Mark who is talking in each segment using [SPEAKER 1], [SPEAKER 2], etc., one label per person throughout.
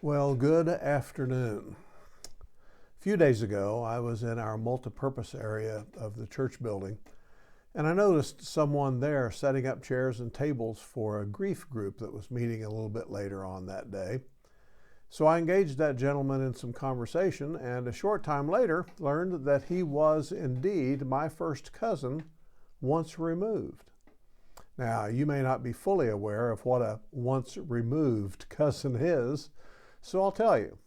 [SPEAKER 1] Well, good afternoon. A few days ago, I was in our multipurpose area of the church building, and I noticed someone there setting up chairs and tables for a grief group that was meeting a little bit later on that day. So I engaged that gentleman in some conversation, and a short time later learned that he was indeed my first cousin, once removed. Now, you may not be fully aware of what a once removed cousin is, so I'll tell you.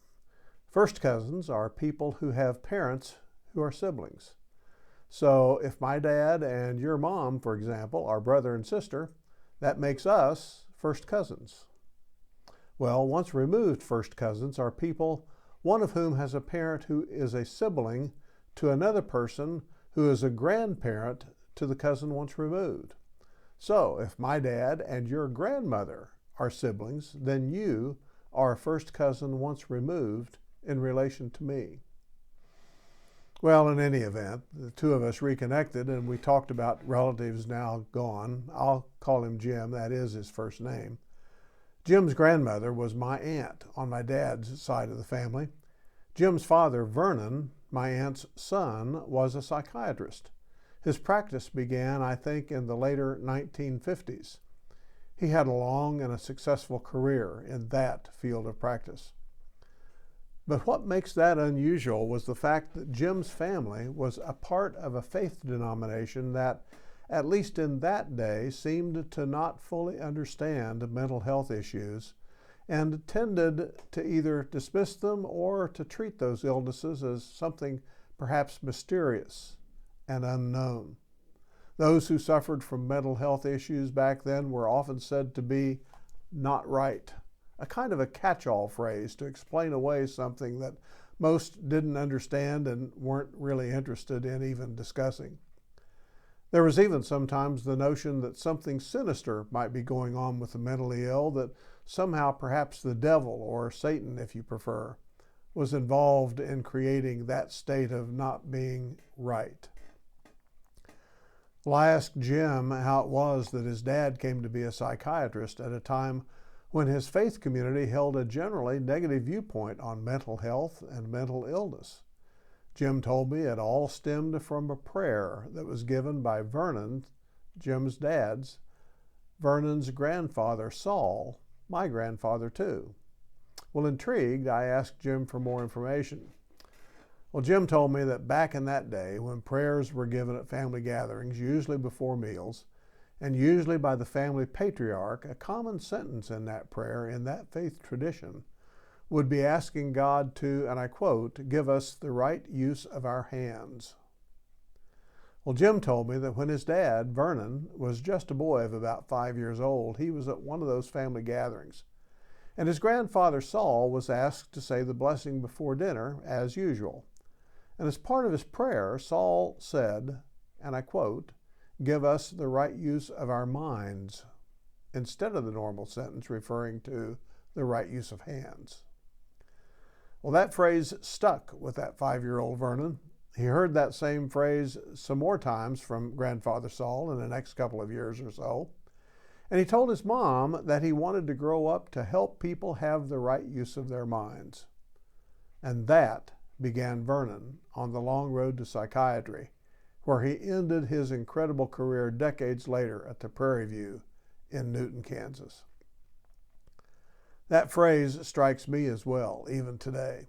[SPEAKER 1] First cousins are people who have parents who are siblings. So if my dad and your mom, for example, are brother and sister, that makes us first cousins. Well, once removed first cousins are people, one of whom has a parent who is a sibling to another person who is a grandparent to the cousin once removed. So if my dad and your grandmother are siblings, then you are a first cousin once removed in relation to me. Well, in any event, the two of us reconnected and we talked about relatives now gone. I'll call him Jim, that is his first name. Jim's grandmother was my aunt on my dad's side of the family. Jim's father, Vernon, my aunt's son, was a psychiatrist. His practice began, I think, in the later 1950s. He had a long and a successful career in that field of practice. But what makes that unusual was the fact that Jim's family was a part of a faith denomination that, at least in that day, seemed to not fully understand mental health issues and tended to either dismiss them or to treat those illnesses as something perhaps mysterious and unknown. Those who suffered from mental health issues back then were often said to be not right, a kind of a catch-all phrase to explain away something that most didn't understand and weren't really interested in even discussing. There was even sometimes the notion that something sinister might be going on with the mentally ill, that somehow perhaps the devil, or Satan if you prefer, was involved in creating that state of not being right. Well, I asked Jim how it was that his dad came to be a psychiatrist at a time when his faith community held a generally negative viewpoint on mental health and mental illness. Jim told me it all stemmed from a prayer that was given by Vernon, Jim's dad's, Vernon's grandfather, Saul, my grandfather too. Well, intrigued, I asked Jim for more information. Well, Jim told me that back in that day, when prayers were given at family gatherings, usually before meals, and usually by the family patriarch, a common sentence in that prayer, in that faith tradition, would be asking God to, and I quote, give us the right use of our hands. Well, Jim told me that when his dad, Vernon, was just a boy of about 5 years old, he was at one of those family gatherings. And his grandfather, Saul, was asked to say the blessing before dinner, as usual. And as part of his prayer, Saul said, and I quote, give us the right use of our minds, instead of the normal sentence referring to the right use of hands. Well, that phrase stuck with that 5-year-old Vernon. He heard that same phrase some more times from grandfather Saul in the next couple of years or so. And he told his mom that he wanted to grow up to help people have the right use of their minds. And that began Vernon on the long road to psychiatry, where he ended his incredible career decades later at the Prairie View in Newton, Kansas. That phrase strikes me as well, even today.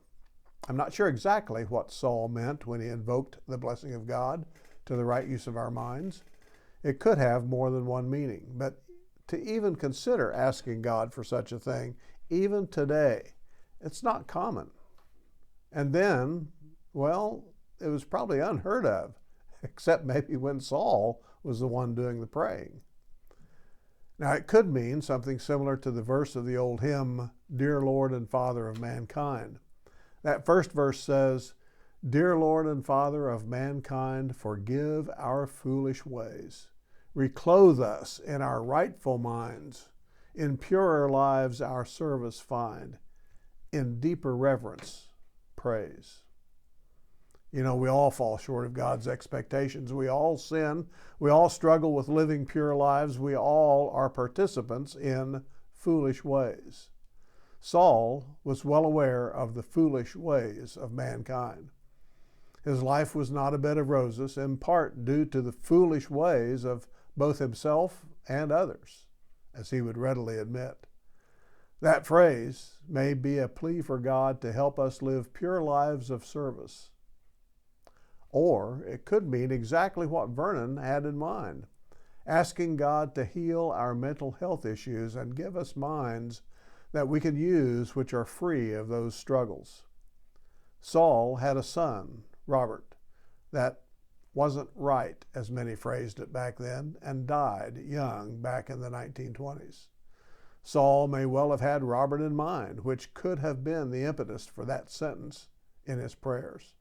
[SPEAKER 1] I'm not sure exactly what Saul meant when he invoked the blessing of God to the right use of our minds. It could have more than one meaning, but to even consider asking God for such a thing, even today, it's not common. And then, well, it was probably unheard of, except maybe when Saul was the one doing the praying. Now, it could mean something similar to the verse of the old hymn, Dear Lord and Father of Mankind. That first verse says, Dear Lord and Father of mankind, forgive our foolish ways. Reclothe us in our rightful minds. In purer lives our service find. In deeper reverence, praise. You know, we all fall short of God's expectations. We all sin. We all struggle with living pure lives. We all are participants in foolish ways. Saul was well aware of the foolish ways of mankind. His life was not a bed of roses, in part due to the foolish ways of both himself and others, as he would readily admit. That phrase may be a plea for God to help us live pure lives of service. Or it could mean exactly what Vernon had in mind, asking God to heal our mental health issues and give us minds that we can use which are free of those struggles. Saul had a son, Robert, that wasn't right, as many phrased it back then, and died young back in the 1920s. Saul may well have had Robert in mind, which could have been the impetus for that sentence in his prayers.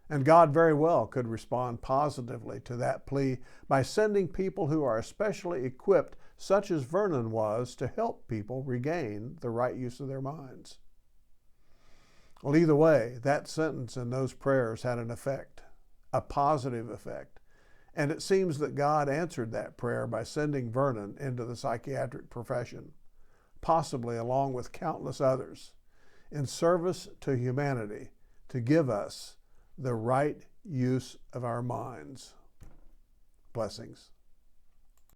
[SPEAKER 1] And God very well could respond positively to that plea by sending people who are especially equipped, such as Vernon was, to help people regain the right use of their minds. Well, either way, that sentence and those prayers had an effect, a positive effect. And it seems that God answered that prayer by sending Vernon into the psychiatric profession, possibly along with countless others, in service to humanity, to give us the right use of our minds. Blessings.